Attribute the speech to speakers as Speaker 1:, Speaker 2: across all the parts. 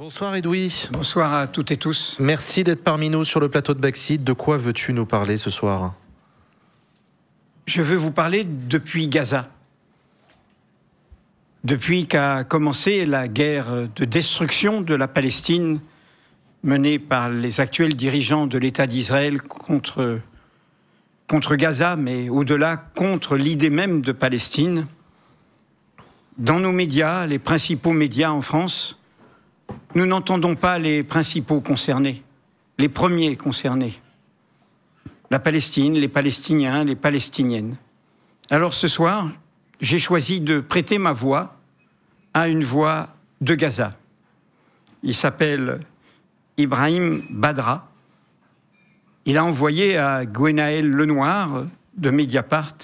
Speaker 1: Bonsoir Edoui.
Speaker 2: Bonsoir à toutes et tous.
Speaker 1: Merci d'être parmi nous sur le plateau de Backseat. De quoi veux-tu nous parler ce soir?
Speaker 2: Je veux vous parler depuis Gaza. Depuis qu'a commencé la guerre de destruction de la Palestine menée par les actuels dirigeants de l'État d'Israël contre Gaza, mais au-delà, contre l'idée même de Palestine. Dans nos médias, les principaux médias en France, nous n'entendons pas les principaux concernés, les premiers concernés. La Palestine, les Palestiniens, les Palestiniennes. Alors ce soir, j'ai choisi de prêter ma voix à une voix de Gaza. Il s'appelle Ibrahim Badra. Il a envoyé à Gwenaël Lenoir de Mediapart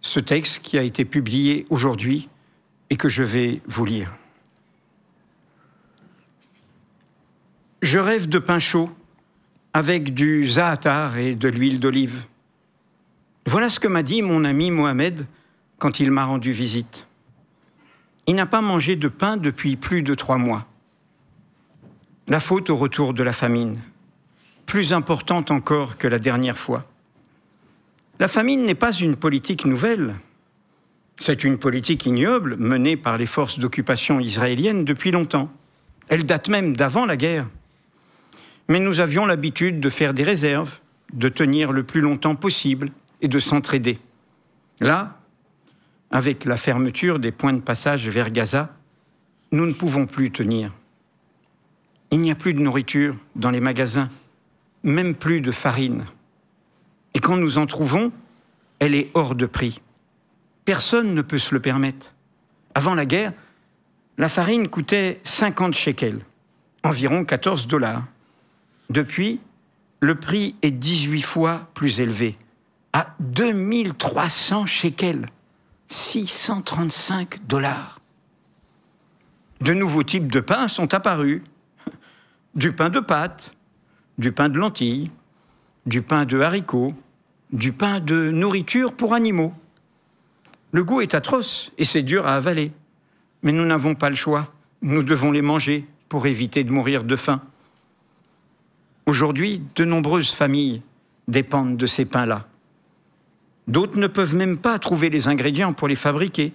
Speaker 2: ce texte qui a été publié aujourd'hui et que je vais vous lire. Je rêve de pain chaud avec du za'atar et de l'huile d'olive. Voilà ce que m'a dit mon ami Mohamed quand il m'a rendu visite. Il n'a pas mangé de pain depuis plus de 3 mois. La faute au retour de la famine, plus importante encore que la dernière fois. La famine n'est pas une politique nouvelle. C'est une politique ignoble menée par les forces d'occupation israéliennes depuis longtemps. Elle date même d'avant la guerre. Mais nous avions l'habitude de faire des réserves, de tenir le plus longtemps possible et de s'entraider. Là, avec la fermeture des points de passage vers Gaza, nous ne pouvons plus tenir. Il n'y a plus de nourriture dans les magasins, même plus de farine. Et quand nous en trouvons, elle est hors de prix. Personne ne peut se le permettre. Avant la guerre, la farine coûtait 50 shekels, environ 14 $. Depuis, le prix est 18 fois plus élevé, à 2300 shekels, 635 $. De nouveaux types de pain sont apparus. Du pain de pâte, du pain de lentilles, du pain de haricots, du pain de nourriture pour animaux. Le goût est atroce et c'est dur à avaler. Mais nous n'avons pas le choix. Nous devons les manger pour éviter de mourir de faim. Aujourd'hui, de nombreuses familles dépendent de ces pains-là. D'autres ne peuvent même pas trouver les ingrédients pour les fabriquer.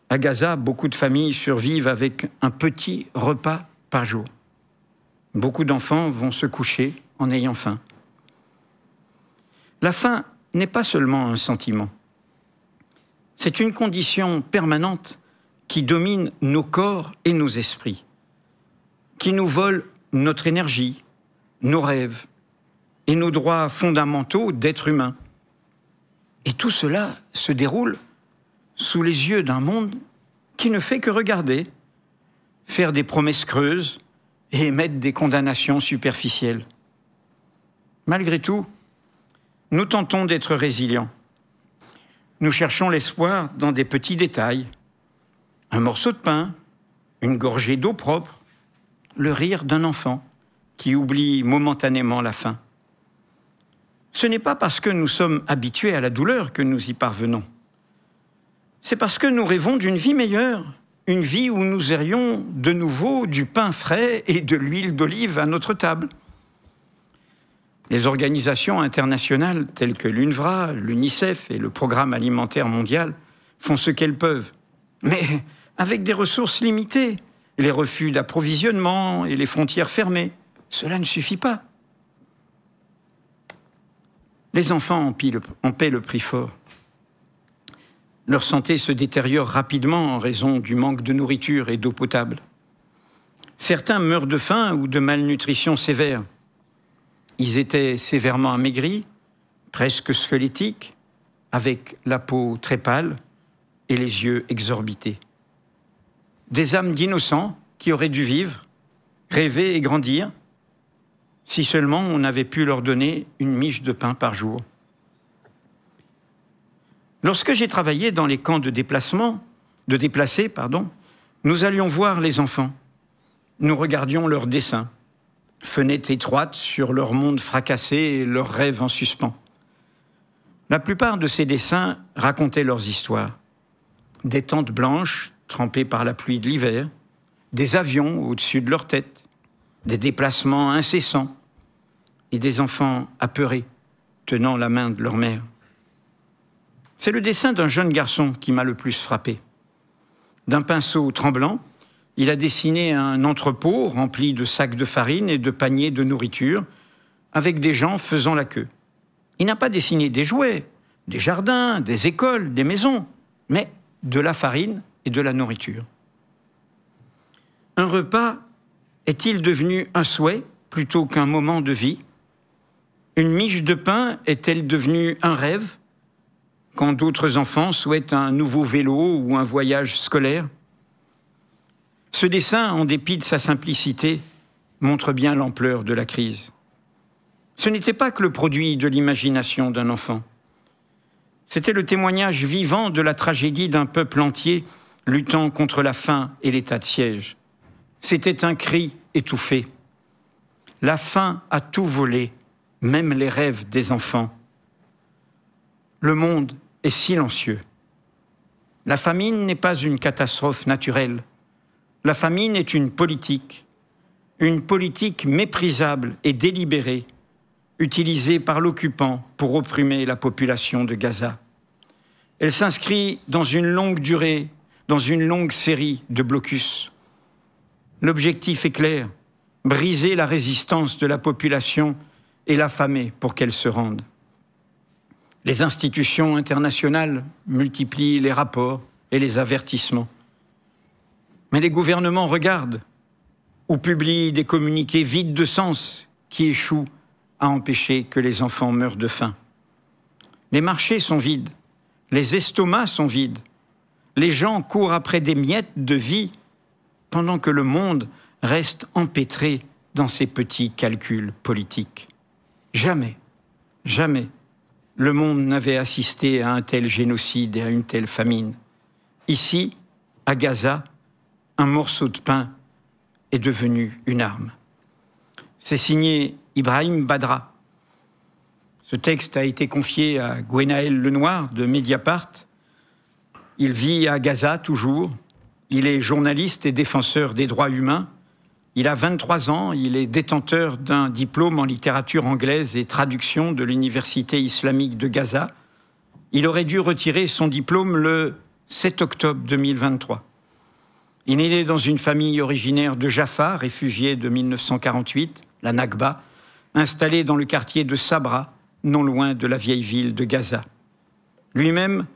Speaker 2: À Gaza, beaucoup de familles survivent avec un petit repas par jour. Beaucoup d'enfants vont se coucher en ayant faim. La faim n'est pas seulement un sentiment. C'est une condition permanente qui domine nos corps et nos esprits, qui nous vole notre énergie, nos rêves et nos droits fondamentaux d'être humain. Et tout cela se déroule sous les yeux d'un monde qui ne fait que regarder, faire des promesses creuses et émettre des condamnations superficielles. Malgré tout, nous tentons d'être résilients. Nous cherchons l'espoir dans des petits détails. Un morceau de pain, une gorgée d'eau propre, le rire d'un enfant qui oublie momentanément la faim. Ce n'est pas parce que nous sommes habitués à la douleur que nous y parvenons. C'est parce que nous rêvons d'une vie meilleure, une vie où nous aurions de nouveau du pain frais et de l'huile d'olive à notre table. Les organisations internationales telles que l'UNRWA, l'UNICEF et le Programme alimentaire mondial font ce qu'elles peuvent, mais avec des ressources limitées, les refus d'approvisionnement et les frontières fermées. Cela ne suffit pas. Les enfants en paient le prix fort. Leur santé se détériore rapidement en raison du manque de nourriture et d'eau potable. Certains meurent de faim ou de malnutrition sévère. Ils étaient sévèrement amaigris, presque squelettiques, avec la peau très pâle et les yeux exorbités. Des âmes d'innocents qui auraient dû vivre, rêver et grandir, si seulement on avait pu leur donner une miche de pain par jour. Lorsque j'ai travaillé dans les camps de déplacés, nous allions voir les enfants. Nous regardions leurs dessins, fenêtres étroites sur leur monde fracassé et leurs rêves en suspens. La plupart de ces dessins racontaient leurs histoires. Des tentes blanches trempées par la pluie de l'hiver, des avions au-dessus de leur tête, des déplacements incessants et des enfants apeurés tenant la main de leur mère. C'est le dessin d'un jeune garçon qui m'a le plus frappé. D'un pinceau tremblant, il a dessiné un entrepôt rempli de sacs de farine et de paniers de nourriture, avec des gens faisant la queue. Il n'a pas dessiné des jouets, des jardins, des écoles, des maisons, mais de la farine et de la nourriture. Un repas est-il devenu un souhait plutôt qu'un moment de vie? Une miche de pain est-elle devenue un rêve quand d'autres enfants souhaitent un nouveau vélo ou un voyage scolaire? Ce dessin, en dépit de sa simplicité, montre bien l'ampleur de la crise. Ce n'était pas que le produit de l'imagination d'un enfant. C'était le témoignage vivant de la tragédie d'un peuple entier luttant contre la faim et l'état de siège. C'était un cri étouffé. La faim a tout volé, même les rêves des enfants. Le monde est silencieux. La famine n'est pas une catastrophe naturelle. La famine est une politique méprisable et délibérée, utilisée par l'occupant pour opprimer la population de Gaza. Elle s'inscrit dans une longue durée, dans une longue série de blocus. L'objectif est clair, briser la résistance de la population et l'affamer pour qu'elle se rende. Les institutions internationales multiplient les rapports et les avertissements. Mais les gouvernements regardent ou publient des communiqués vides de sens qui échouent à empêcher que les enfants meurent de faim. Les marchés sont vides, les estomacs sont vides, les gens courent après des miettes de vie pendant que le monde reste empêtré dans ses petits calculs politiques. Jamais, jamais, le monde n'avait assisté à un tel génocide et à une telle famine. Ici, à Gaza, un morceau de pain est devenu une arme. C'est signé Ibrahim Badra. Ce texte a été confié à Gwenaël Lenoir de Mediapart. Il vit à Gaza toujours. Il est journaliste et défenseur des droits humains. Il a 23 ans, il est détenteur d'un diplôme en littérature anglaise et traduction de l'Université islamique de Gaza. Il aurait dû retirer son diplôme le 7 octobre 2023. Il est né dans une famille originaire de Jaffa, réfugiée de 1948, la Nakba, installée dans le quartier de Sabra, non loin de la vieille ville de Gaza. Lui-même,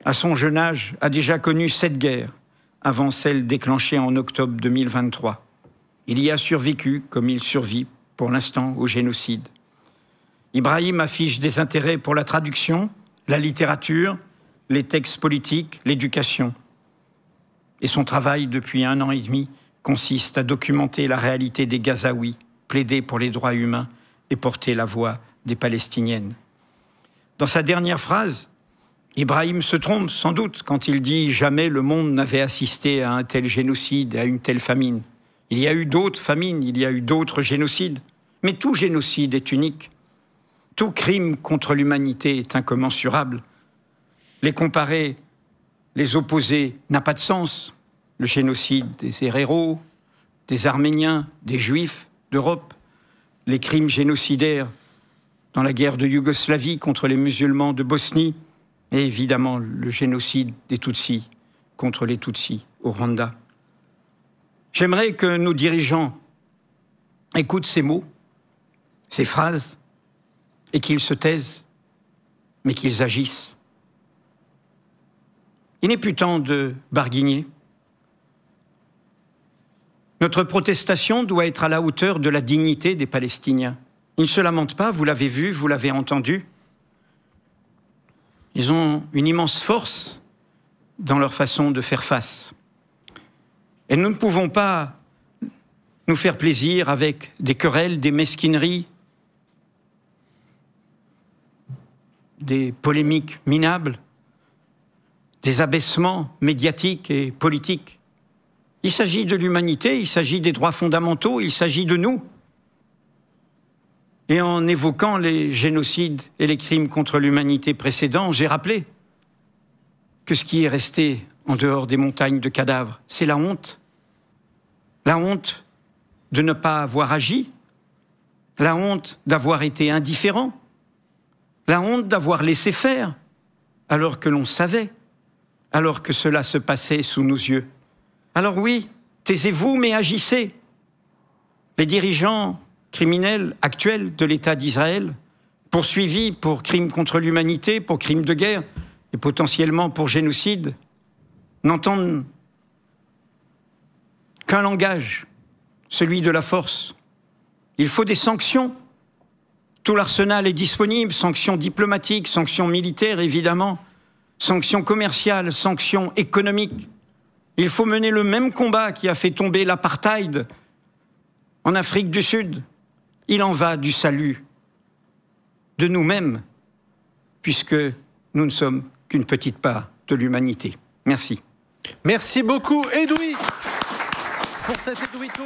Speaker 2: à son jeune âge, a déjà connu 7 guerres, avant celle déclenchée en octobre 2023. Il y a survécu, comme il survit pour l'instant, au génocide. Ibrahim affiche des intérêts pour la traduction, la littérature, les textes politiques, l'éducation. Et son travail, depuis 1 an et demi, consiste à documenter la réalité des Gazaouis, plaider pour les droits humains et porter la voix des Palestiniennes. Dans sa dernière phrase, Ibrahim se trompe sans doute quand il dit « Jamais le monde n'avait assisté à un tel génocide, à une telle famine ». Il y a eu d'autres famines, il y a eu d'autres génocides. Mais tout génocide est unique. Tout crime contre l'humanité est incommensurable. Les comparer, les opposer n'a pas de sens. Le génocide des Héréros, des Arméniens, des Juifs d'Europe, les crimes génocidaires dans la guerre de Yougoslavie contre les musulmans de Bosnie, et évidemment le génocide des Tutsis contre les Tutsis au Rwanda. J'aimerais que nos dirigeants écoutent ces mots, ces phrases, et qu'ils se taisent, mais qu'ils agissent. Il n'est plus temps de barguigner. Notre protestation doit être à la hauteur de la dignité des Palestiniens. Ils ne se lamentent pas, vous l'avez vu, vous l'avez entendu. Ils ont une immense force dans leur façon de faire face. Et nous ne pouvons pas nous faire plaisir avec des querelles, des mesquineries, des polémiques minables, des abaissements médiatiques et politiques. Il s'agit de l'humanité, il s'agit des droits fondamentaux, il s'agit de nous. Et en évoquant les génocides et les crimes contre l'humanité précédents, j'ai rappelé que ce qui est resté en dehors des montagnes de cadavres, c'est la honte. la honte de ne pas avoir agi, la honte d'avoir été indifférent, la honte d'avoir laissé faire, alors que l'on savait, alors que cela se passait sous nos yeux. Alors oui, taisez-vous, mais agissez. Les dirigeants criminels actuels de l'État d'Israël, poursuivis pour crimes contre l'humanité, pour crimes de guerre et potentiellement pour génocide, n'entendent qu'un langage, celui de la force. Il faut des sanctions. Tout l'arsenal est disponible, sanctions diplomatiques, sanctions militaires évidemment, sanctions commerciales, sanctions économiques. Il faut mener le même combat qui a fait tomber l'apartheid en Afrique du Sud. Il en va du salut de nous-mêmes, puisque nous ne sommes qu'une petite part de l'humanité. Merci.
Speaker 1: Merci beaucoup, Edoui, pour cet Edouito.